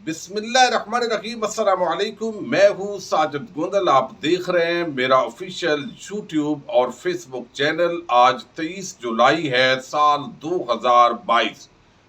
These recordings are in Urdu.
بسم اللہ الرحمن الرحیم، السلام علیکم۔ میں ہوں ساجد گوندل، آپ دیکھ رہے ہیں میرا آفیشیل یوٹیوب اور فیس بک چینل۔ آج 23 جولائی ہے سال 2022۔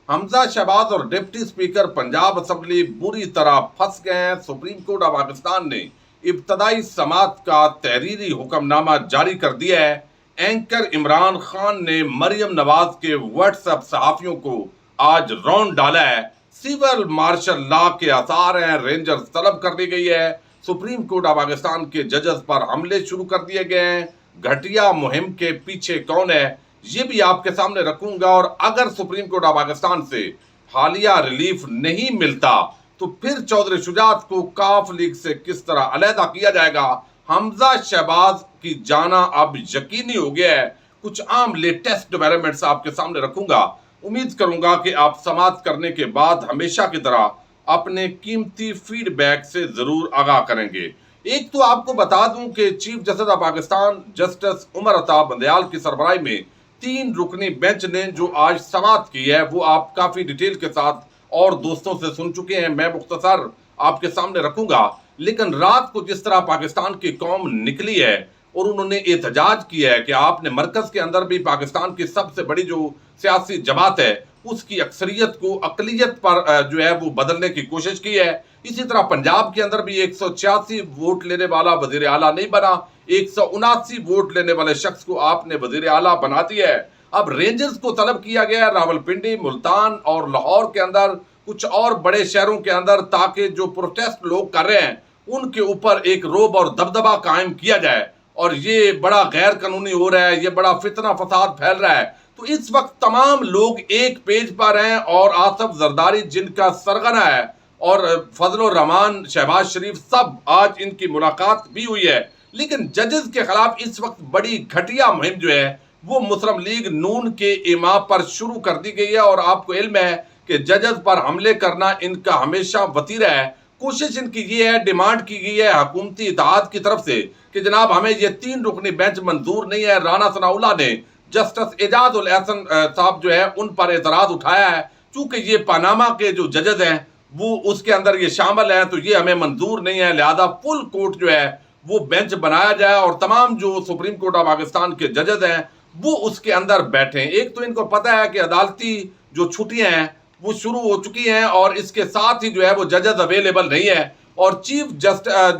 حمزہ شہباز اور ڈپٹی اسپیکر پنجاب اسمبلی بری طرح پھنس گئے ہیں۔ سپریم کورٹ آف پاکستان نے ابتدائی سماعت کا تحریری حکم نامہ جاری کر دیا ہے۔ اینکر عمران خان نے مریم نواز کے واٹس ایپ صحافیوں کو آج رونڈ ڈالا ہے۔ سول مارشل لا کے آثار ہیں، رینجرز طلب کر دی گئی ہے۔ سپریم کورٹ آف پاکستان کے ججز پر حملے شروع کر دیے گئے ہیں۔ گھٹیا مہم کے پیچھے کون ہے یہ بھی آپ کے سامنے رکھوں گا، اور اگر سپریم کورٹ آف پاکستان سے حالیہ ریلیف نہیں ملتا تو پھر چودھری شجاعت کو کاف لیگ سے کس طرح علیحدہ کیا جائے گا۔ حمزہ شہباز کی جانا اب یقینی ہو گیا ہے۔ کچھ عام لیٹسٹ ڈیولپمنٹس آپ کے سامنے رکھوں گا۔ امید کروں گا کہ آپ سماعت کرنے کے بعد ہمیشہ کی طرح اپنے قیمتی فیڈ بیک سے ضرور آگاہ کریں گے۔ ایک تو آپ کو بتا دوں کہ chief justice of Pakistan justice Umar Ata Bandial کی سربراہی میں 3 رکنی بینچ نے جو آج سماعت کی ہے وہ آپ کافی ڈیٹیل کے ساتھ اور دوستوں سے سن چکے ہیں۔ میں مختصر آپ کے سامنے رکھوں گا، لیکن رات کو جس طرح پاکستان کی قوم نکلی ہے اور انہوں نے احتجاج کیا ہے کہ آپ نے مرکز کے اندر بھی پاکستان کی سب سے بڑی جو سیاسی جماعت ہے اس کی اکثریت کو اقلیت پر جو ہے وہ بدلنے کی کوشش کی ہے۔ اسی طرح پنجاب کے اندر بھی 186 ووٹ لینے والا وزیر اعلیٰ نہیں بنا، 179 ووٹ لینے والے شخص کو آپ نے وزیر اعلیٰ بنا دیا ہے۔ اب رینجرز کو طلب کیا گیا ہے راولپنڈی، ملتان اور لاہور کے اندر، کچھ اور بڑے شہروں کے اندر، تاکہ جو پروٹیسٹ لوگ کر رہے ہیں ان کے اوپر ایک رعب اور دبدبہ قائم کیا جائے۔ اور یہ بڑا غیر قانونی ہو رہا ہے، یہ بڑا فتنہ فساد پھیل رہا ہے۔ تو اس وقت تمام لوگ ایک پیج پر ہیں، اور آصف زرداری جن کا سرغنہ ہے اور فضل الرحمان شہباز شریف سب، آج ان کی ملاقات بھی ہوئی ہے۔ لیکن ججز کے خلاف اس وقت بڑی گھٹیا مہم جو ہے وہ مسلم لیگ نون کے امام پر شروع کر دی گئی ہے، اور آپ کو علم ہے کہ ججز پر حملے کرنا ان کا ہمیشہ وتیرہ ہے۔ کوشش ان کی یہ ہے، ڈیمانڈ کی گئی ہے حکومتی اتحاد کی طرف سے کہ جناب ہمیں یہ 3 رکنی بینچ منظور نہیں ہے۔ رانا ثناء اللہ نے جسٹس اعجاز الاحسن صاحب جو ہے ان پر اعتراض اٹھایا ہے، چونکہ یہ پاناما کے جو ججز ہیں وہ اس کے اندر یہ شامل ہیں، تو یہ ہمیں منظور نہیں ہے، لہذا فل کورٹ جو ہے وہ بینچ بنایا جائے اور تمام جو سپریم کورٹ آف پاکستان کے ججز ہیں وہ اس کے اندر بیٹھیں۔ ایک تو ان کو پتہ ہے کہ عدالتی جو چھٹیاں ہیں وہ شروع ہو چکی ہیں، اور اس کے ساتھ ہی جو ہے وہ ججز اویلیبل نہیں ہے، اور چیف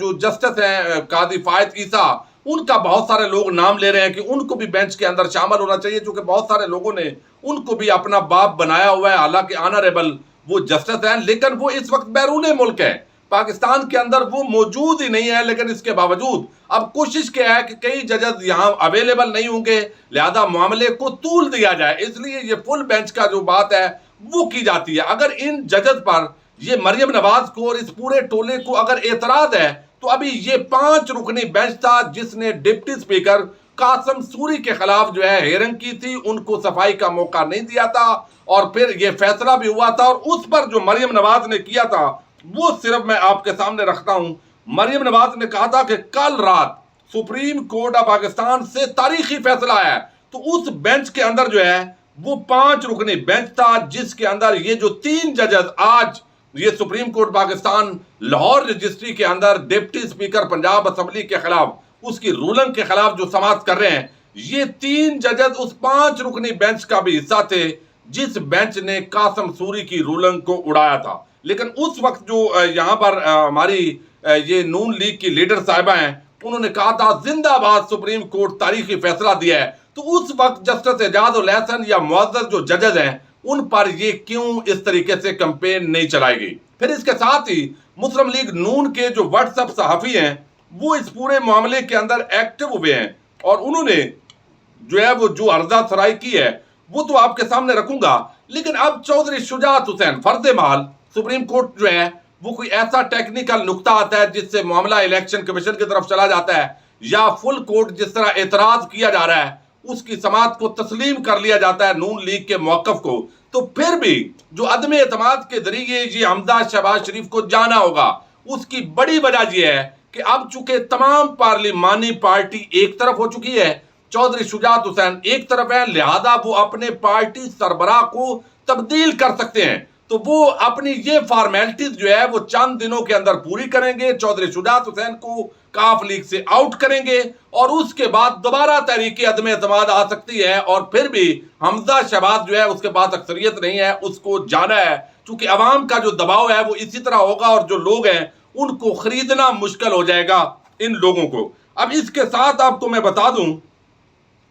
جو جسٹس ہیں قاضی فائد عیسیٰ، ان کا بہت سارے لوگ نام لے رہے ہیں کہ ان کو بھی بینچ کے اندر شامل ہونا چاہیے، چونکہ بہت سارے لوگوں نے ان کو بھی اپنا باپ بنایا ہوا ہے، حالانکہ آنریبل وہ جسٹس ہیں، لیکن وہ اس وقت بیرون ملک ہیں، پاکستان کے اندر وہ موجود ہی نہیں ہے۔ لیکن اس کے باوجود اب کوشش کیا ہے کہ کئی ججز یہاں اویلیبل نہیں ہوں گے، لہذا معاملے کو طول دیا جائے، اس لیے یہ فل بینچ کا جو بات ہے وہ کی جاتی ہے۔ اگر ان ججز پر یہ مریم نواز کو اور اس پورے ٹولے کو اگر اعتراض ہے تو ابھی یہ 5 رکنی بینچ تھا جس نے ڈپٹی اسپیکر قاسم سوری کے خلاف جو ہے ہیئرنگ کی تھی، ان کو صفائی کا موقع نہیں دیا تھا، اور پھر یہ فیصلہ بھی ہوا تھا، اور اس پر جو مریم نواز نے کیا تھا وہ صرف میں آپ کے سامنے رکھتا ہوں۔ مریم نواز نے کہا تھا کہ کل رات سپریم کورٹ آف پاکستان سے تاریخی فیصلہ ہے، تو اس بینچ کے اندر جو ہے وہ 5 رکنی بینچ تھا جس کے اندر یہ جو 3 ججز آج یہ supreme court Pakistan Lahore registry کے اندر ڈپٹی اسپیکر پنجاب اسمبلی کے خلاف اس کی رولنگ کے خلاف جو سماعت کر رہے ہیں، یہ 3 ججز اس 5 رکنی بینچ کا بھی حصہ تھے جس بینچ نے قاسم سوری کی رولنگ کو اڑایا تھا۔ لیکن اس وقت جو یہاں پر ہماری یہ نون لیگ کی لیڈر صاحبہ ہیں انہوں نے کہا تھا زندہ باد سپریم کورٹ تاریخی فیصلہ دیا ہے، تو اس وقت جسٹس اعجاز الاحسن یا معزز جو ججز ہیں ان پر یہ کیوں اس طریقے سے کمپین نہیں چلائی گئی۔ پھر اس کے ساتھ ہی مسلم لیگ نون کے جو واٹس ایپ صحافی ہیں وہ اس پورے معاملے کے اندر ایکٹیو ہوئے ہیں، اور انہوں نے جو ہے وہ جو عرضہ سرائی کی ہے وہ تو آپ کے سامنے رکھوں گا۔ لیکن اب چودھری شجاعت حسین فرد محال سپریم کورٹ جو ہے وہ کوئی ایسا ٹیکنیکل نقطہ آتا ہے جس سے معاملہ الیکشن کمیشن کی طرف چلا جاتا ہے، یا فل کورٹ جس طرح اعتراض کیا جا رہا ہے اس کی سماعت کو تسلیم کر لیا جاتا ہے نون لیگ کے موقف کو، تو پھر بھی جو عدم اعتماد کے ذریعے یہ حمزہ شہباز شریف کو جانا ہوگا، اس کی بڑی وجہ یہ ہے کہ اب چونکہ تمام پارلیمانی پارٹی ایک طرف ہو چکی ہے، چودھری شجاعت حسین ایک طرف ہے، لہذا وہ اپنے پارٹی سربراہ کو تبدیل کر سکتے ہیں۔ تو وہ اپنی یہ فارمیلٹیز جو ہے وہ چند دنوں کے اندر پوری کریں گے، چودھری شجاعت حسین کو کاف لیگ سے آؤٹ کریں گے، اور اس کے بعد دوبارہ تحریک عدم اعتماد آ سکتی ہے، اور پھر بھی حمزہ شہباز جو ہے اس کے پاس اکثریت نہیں ہے، اس کو جانا ہے، چونکہ عوام کا جو دباؤ ہے وہ اسی طرح ہوگا، اور جو لوگ ہیں ان کو خریدنا مشکل ہو جائے گا ان لوگوں کو۔ اب اس کے ساتھ آپ کو میں بتا دوں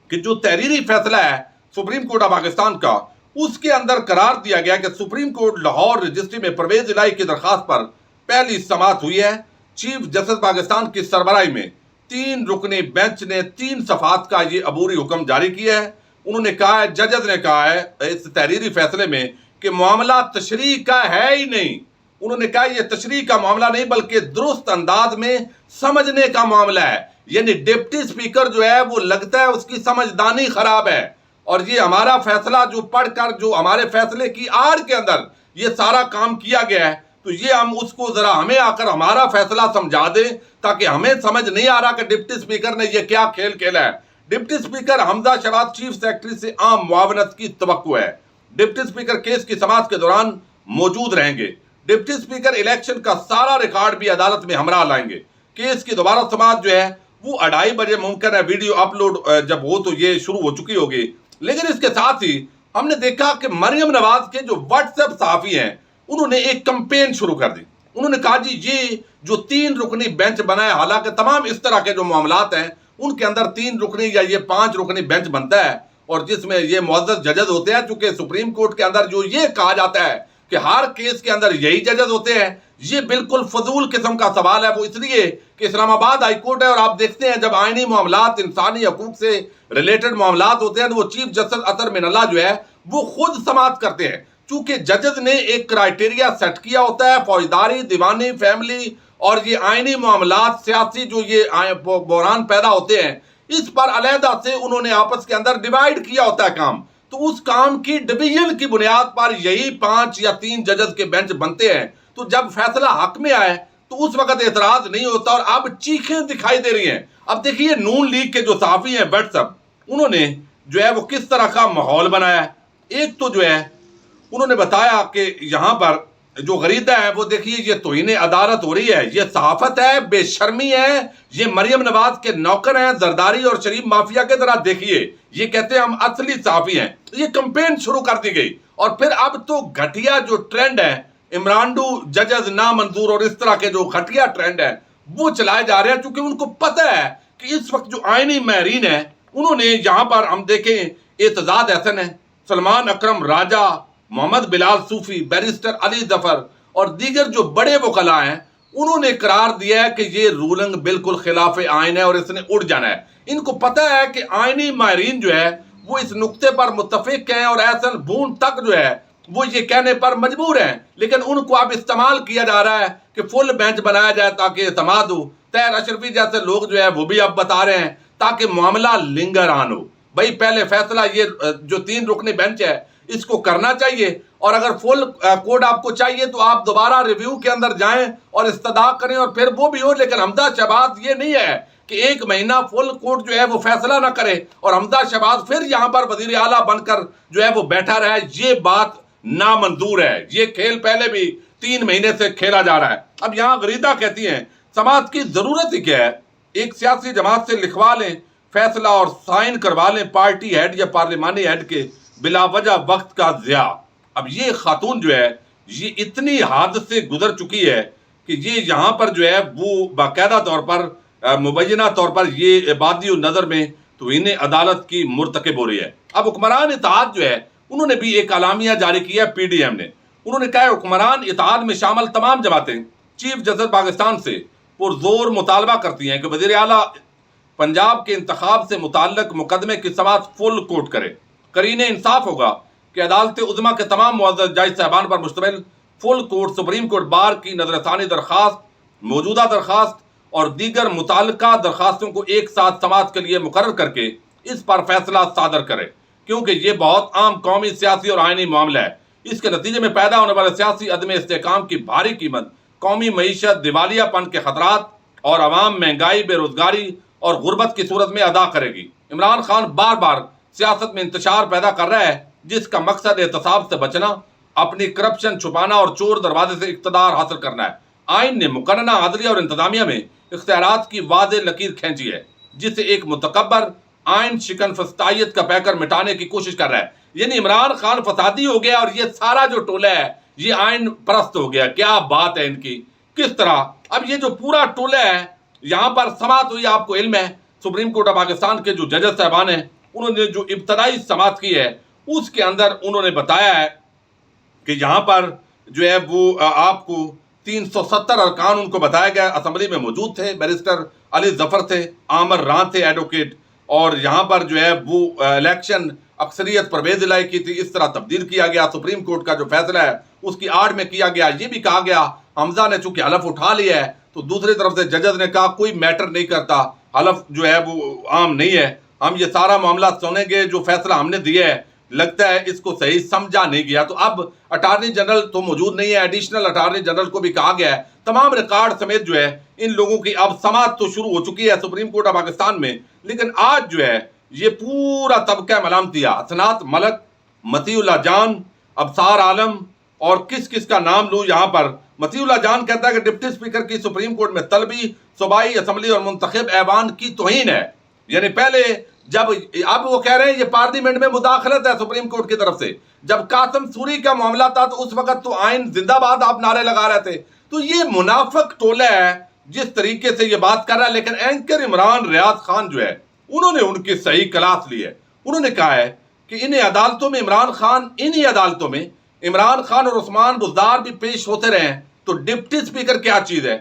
کہ جو تحریری فیصلہ ہے سپریم کورٹ آف پاکستان کا، اس کے اندر قرار دیا گیا کہ سپریم کورٹ لاہور رجسٹری میں پرویز الہی کی درخواست پر پہلی سماعت ہوئی ہے۔ چیف جسٹس پاکستان کی سربراہی میں 3 رکنی بینچ نے 3 صفحات کا یہ عبوری حکم جاری کیا ہے۔ انہوں نے کہا ہے، ججز نے کہا ہے اس تحریری فیصلے میں کہ معاملہ تشریح کا ہے ہی نہیں۔ انہوں نے کہا یہ تشریح کا معاملہ نہیں بلکہ درست انداز میں سمجھنے کا معاملہ ہے، یعنی ڈپٹی اسپیکر جو ہے وہ لگتا ہے اس کی سمجھدانی خراب ہے، اور یہ ہمارا فیصلہ جو پڑھ کر جو ہمارے فیصلے کی آڑ کے اندر یہ سارا کام کیا گیا ہے، تو یہ ہم اس کو ذرا ہمیں آ کر ہمارا فیصلہ سمجھا دیں، تاکہ ہمیں سمجھ نہیں آ رہا کہ ڈپٹی اسپیکر نے یہ کیا کھیل کھیلا ہے۔ ڈپٹی اسپیکر حمزہ شہباز چیف سیکرٹری سے عام معاونت کی توقع ہے۔ ڈپٹی اسپیکر کیس کی سماعت کے دوران موجود رہیں گے۔ ڈپٹی اسپیکر الیکشن کا سارا ریکارڈ بھی عدالت میں ہمراہ لائیں گے۔ کیس کی دوبارہ سماعت جو ہے وہ 2:30 بجے ممکن ہے، ویڈیو اپلوڈ جب ہو تو یہ شروع ہو چکی ہوگی۔ لیکن اس کے ساتھ ہی ہم نے دیکھا کہ مریم نواز کے جو واٹس ایپ صحافی ہیں انہوں نے ایک کمپین شروع کر دی۔ انہوں نے کہا جی یہ جو 3 رکنی بینچ بنا ہے، حالانکہ تمام اس طرح کے جو معاملات ہیں ان کے اندر 3 رکنی یا یہ 5 رکنی بینچ بنتا ہے، اور جس میں یہ معزز ججز ہوتے ہیں، چونکہ سپریم کورٹ کے اندر جو یہ کہا جاتا ہے کہ ہر کیس کے اندر یہی ججز ہوتے ہیں، یہ بالکل فضول قسم کا سوال ہے۔ وہ اس لیے کہ اسلام آباد ہائی کورٹ ہے، اور آپ دیکھتے ہیں جب آئینی معاملات، انسانی حقوق سے ریلیٹڈ معاملات ہوتے ہیں تو وہ چیف جسٹس اطہر من اللہ جو ہے وہ خود سماعت کرتے ہیں، چونکہ ججز نے ایک کرائٹیریا سیٹ کیا ہوتا ہے، فوجداری، دیوانی، فیملی اور یہ آئینی معاملات، سیاسی جو یہ بحران پیدا ہوتے ہیں، اس پر علیحدہ سے انہوں نے آپس کے اندر ڈیوائیڈ کیا ہوتا ہے کام۔ تو اس کام کی ڈویژن کی بنیاد پر یہی 5 یا 3 ججز کے بینچ بنتے ہیں۔ تو جب فیصلہ حق میں آئے تو اس وقت اعتراض نہیں ہوتا، اور اب چیخیں دکھائی دے رہی ہیں۔ اب دیکھیے نون لیگ کے جو صحافی ہیں واٹس ایپ، انہوں نے جو ہے وہ کس طرح کا ماحول بنایا ہے۔ ایک تو جو ہے انہوں نے بتایا کہ یہاں پر جو غریدہ ہے وہ دیکھیے یہ توہین عدالت ہو رہی ہے، یہ صحافت ہے، بے شرمی ہے، یہ مریم نواز کے نوکر ہیں، زرداری اور شریف مافیا کے طرح۔ دیکھیے یہ کہتے ہیں ہم اصلی صحافی ہیں۔ یہ کمپین شروع کر دی گئی، اور پھر اب تو گھٹیا جو ٹرینڈ ہے، عمرانڈو ججز نامنظور اور اس طرح کے جو گھٹیا ٹرینڈ ہے وہ چلائے جا رہے ہیں، چونکہ ان کو پتہ ہے کہ اس وقت جو آئینی ماہرین ہیں انہوں نے یہاں پر ہم دیکھیں اعتزاز احسن ہے، سلمان اکرم راجہ، محمد بلال صوفی، بیرسٹر علی ظفر اور دیگر جو بڑے وکلاء ہیں، انہوں نے قرار دیا ہے کہ یہ رولنگ بالکل خلاف آئین ہے اور اس نے اڑ جانا ہے۔ ان کو پتہ ہے کہ آئینی ماہرین جو ہے وہ اس نقطے پر متفق ہیں، اور احسن بھون تک جو ہے وہ یہ کہنے پر مجبور ہیں، لیکن ان کو اب استعمال کیا جا رہا ہے کہ فل بینچ بنایا جائے تاکہ اعتماد ہو۔ طاہر اشرفی جیسے لوگ جو ہے وہ بھی اب بتا رہے ہیں تاکہ معاملہ لنگر آن ہو۔ بھائی پہلے فیصلہ یہ جو 3 رکنی بینچ ہے اس کو کرنا چاہیے، اور اگر فل کوڈ آپ کو چاہیے تو آپ دوبارہ ریویو کے اندر جائیں اور استدعا کریں اور پھر وہ بھی ہو۔ لیکن حمزہ شہباز یہ نہیں ہے کہ 1 مہینہ فل کوڈ جو ہے وہ فیصلہ نہ کرے اور حمزہ شہباز پھر یہاں پر وزیر اعلیٰ بن کر جو ہے وہ بیٹھا رہا ہے۔ یہ بات نامنظور ہے، یہ کھیل پہلے بھی 3 مہینے سے کھیلا جا رہا ہے۔ اب یہاں غریدہ کہتی ہیں سماعت کی ضرورت ہی کیا ہے، ایک سیاسی جماعت سے لکھوا لیں فیصلہ اور سائن کروا لیں پارٹی ہیڈ یا پارلیمانی ہیڈ کے، بلا وجہ وقت کا ضیاع۔ اب یہ خاتون جو ہے یہ اتنی حد سے گزر چکی ہے کہ یہ یہاں پر جو ہے وہ باقاعدہ طور پر مبینہ طور پر یہ عبادی النظر میں توہین عدالت کی مرتکب ہو رہی ہے۔ اب حکمران اتحاد جو ہے انہوں نے بھی ایک اعلامیہ جاری کیا ہے، پی ڈی ایم نے۔ انہوں نے کہا ہے حکمران اتحاد میں شامل تمام جماعتیں چیف جسٹس پاکستان سے پرزور مطالبہ کرتی ہیں کہ وزیر اعلیٰ پنجاب کے انتخاب سے متعلق مقدمے کی سماعت فل کورٹ کرے۔ قرین انصاف ہوگا کہ عدالت عظمیٰ کے تمام معزز جج صاحبان پر مشتمل full court supreme court bar کی نظر ثانی درخواست، موجودہ درخواست اور دیگر متعلقہ درخواستوں کو ایک ساتھ سماعت کے لیے مقرر کر کے اس پر فیصلہ صادر کرے، کیونکہ یہ بہت عام قومی، سیاسی اور آئینی معاملہ ہے۔ اس کے نتیجے میں پیدا ہونے والے سیاسی عدم استحکام کی بھاری قیمت قومی معیشت، دیوالیہ پن کے خطرات اور عوام مہنگائی، بے روزگاری اور غربت کی صورت میں ادا کرے گی۔ عمران خان بار بار سیاست میں انتشار پیدا کر رہا ہے جس کا مقصد احتساب سے بچنا اپنی کرپشن چھپانا اور چور دروازے سے اقتدار حاصل کرنا ہے۔ آئین نے مقننہ عدلیہ اور انتظامیہ میں اختیارات کی واضح لکیر کھینچی ہے، جسے ایک متکبر آئین شکن فسطائیت کا پیکر مٹانے کی کوشش کر رہا ہے۔ یعنی عمران خان فسادی ہو گیا اور یہ سارا جو ٹولہ ہے یہ آئین پرست ہو گیا۔ کیا بات ہے ان کی، کس طرح اب یہ جو پورا ٹولہ ہے، یہاں پر سماعت ہوئی، آپ کو علم ہے سپریم کورٹ آف پاکستان کے جو ججز صاحبان ہیں انہوں نے جو ابتدائی سماعت کی ہے اس کے اندر انہوں نے بتایا ہے کہ یہاں پر جو ہے وہ آپ کو 370 ارکان ان کو بتایا گیا، اسمبلی میں موجود تھے، بیرسٹر علی ظفر تھے، عامر ران تھے ایڈوکیٹ، اور یہاں پر جو ہے وہ الیکشن اکثریت پرویز الہی کی تھی، اس طرح تبدیل کیا گیا۔ سپریم کورٹ کا جو فیصلہ ہے اس کی آڑ میں کیا گیا، یہ بھی کہا گیا حمزہ نے چونکہ حلف اٹھا لیا ہے تو دوسری طرف سے ججز نے کہا کوئی میٹر نہیں کرتا، حلف جو ہے وہ عام نہیں ہے، ہم یہ سارا معاملہ سنیں گے، جو فیصلہ ہم نے دیا ہے لگتا ہے اس کو صحیح سمجھا نہیں گیا۔ تو اب اٹارنی جنرل تو موجود نہیں ہے، ایڈیشنل اٹارنی جنرل کو بھی کہا گیا ہے، تمام ریکارڈ سمیت جو ہے ان لوگوں کی اب سماعت تو شروع ہو چکی ہے سپریم کورٹ آف پاکستان میں، لیکن آج جو ہے یہ پورا طبقہ ملامتیہ، حسنات ملک، مطیع اللہ جان، ابصار عالم اور کس کس کا نام لوں یہاں پر۔ مطیع اللہ جان کہتا ہے کہ ڈپٹی اسپیکر کی سپریم کورٹ میں طلبی صوبائی اسمبلی اور منتخب ایوان کی توہین ہے۔ یعنی پہلے جب اب وہ کہہ رہے ہیں یہ پارلیمنٹ میں مداخلت ہے سپریم کورٹ کی طرف سے، جب قاسم سوری کا معاملہ تھا تو اس وقت تو آئین زندہ باد آپ نعرے لگا رہے تھے۔ تو یہ منافق ٹولہ ہے جس طریقے سے یہ بات کر رہا ہے، لیکن اینکر عمران ریاض خان جو ہے انہوں نے ان کی صحیح کلاس لی ہے۔ انہوں نے کہا ہے کہ انہیں عدالتوں میں انہی عدالتوں میں عمران خان اور عثمان بزدار بھی پیش ہوتے رہے ہیں، تو ڈپٹی اسپیکر کیا چیز ہے؟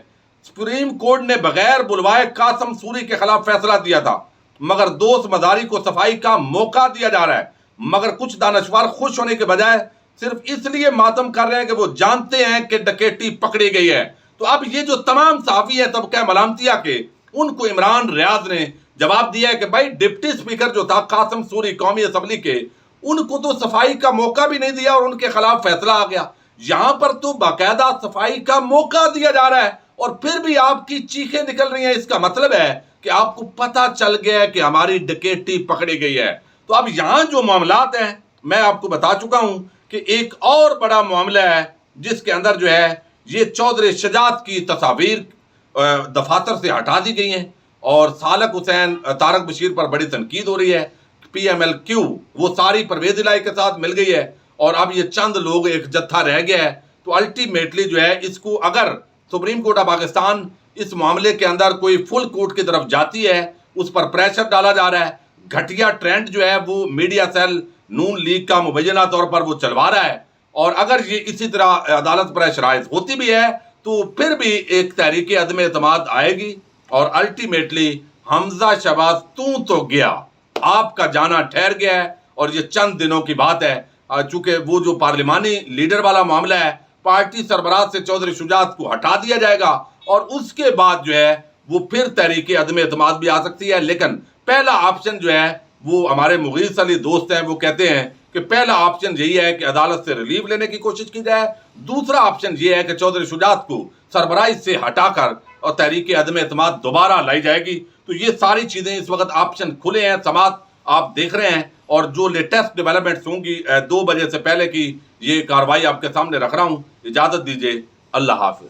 سپریم کورٹ نے بغیر بلوائے قاسم سوری کے خلاف فیصلہ دیا تھا، مگر دوست مداری کو صفائی کا موقع دیا جا رہا ہے، مگر کچھ دانشور خوش ہونے کے بجائے صرف اس لیے ماتم کر رہے ہیں کہ وہ جانتے ہیں کہ ڈکیٹی پکڑی گئی ہے۔ تو اب یہ جو تمام صحافی ہیں طبقہ ملامتیہ کے، ان کو عمران ریاض نے جواب دیا ہے کہ بھائی ڈپٹی اسپیکر جو تھا قاسم سوری قومی اسمبلی کے، ان کو تو صفائی کا موقع بھی نہیں دیا اور ان کے خلاف فیصلہ آ گیا۔ یہاں پر تو باقاعدہ صفائی کا موقع دیا جا رہا ہے اور پھر بھی آپ کی چیخیں نکل رہی ہیں۔ اس کا مطلب ہے کہ آپ کو پتہ چل گیا ہے کہ ہماری ڈکیٹی پکڑی گئی ہے۔ تو اب یہاں جو معاملات ہیں میں آپ کو بتا چکا ہوں کہ ایک اور بڑا معاملہ ہے جس کے اندر جو ہے یہ چودھری شجاعت کی تصاویر دفاتر سے ہٹا دی گئی ہیں اور سالک حسین طارق بشیر پر بڑی تنقید ہو رہی ہے۔ پی ایم ایل کیو وہ ساری پرویز الہی کے ساتھ مل گئی ہے اور اب یہ چند لوگ ایک جتھا رہ گیا ہے۔ تو الٹیمیٹلی جو ہے اس کو اگر سپریم کورٹ آف پاکستان اس معاملے کے اندر کوئی فل کورٹ کی طرف جاتی ہے، اس پر پریشر ڈالا جا رہا ہے، گھٹیا ٹرینڈ جو ہے وہ میڈیا سیل نون لیگ کا مبینہ طور پر وہ چلوا رہا ہے، اور اگر یہ اسی طرح عدالت پریشرائز ہوتی بھی ہے تو پھر بھی ایک تحریک عدم اعتماد آئے گی اور الٹیمیٹلی حمزہ شہباز تو گیا، آپ کا جانا ٹھہر گیا ہے۔ اور یہ چند دنوں کی بات ہے، چونکہ وہ جو پارلیمانی لیڈر والا معاملہ ہے پارٹی سربراہ سے چودھری شجاعت کو ہٹا دیا جائے گا اور اس کے بعد جو ہے وہ پھر تحریک عدم اعتماد بھی آ سکتی ہے۔ لیکن پہلا آپشن جو ہے وہ ہمارے مغیث علی دوست ہیں، وہ کہتے ہیں کہ پہلا آپشن یہی ہے کہ عدالت سے ریلیف لینے کی کوشش کی جائے، دوسرا آپشن یہ ہے کہ چودھری شجاعت کو سربراہی سے ہٹا کر اور تحریک عدم اعتماد دوبارہ لائی جائے گی۔ تو یہ ساری چیزیں اس وقت آپشن کھلے ہیں، سماعت آپ دیکھ رہے ہیں، اور جو لیٹسٹ ڈیولپمنٹس ہوں گی 2 بجے سے پہلے کی یہ کاروائی آپ کے سامنے رکھ رہا ہوں۔ اجازت دیجیے، اللہ حافظ۔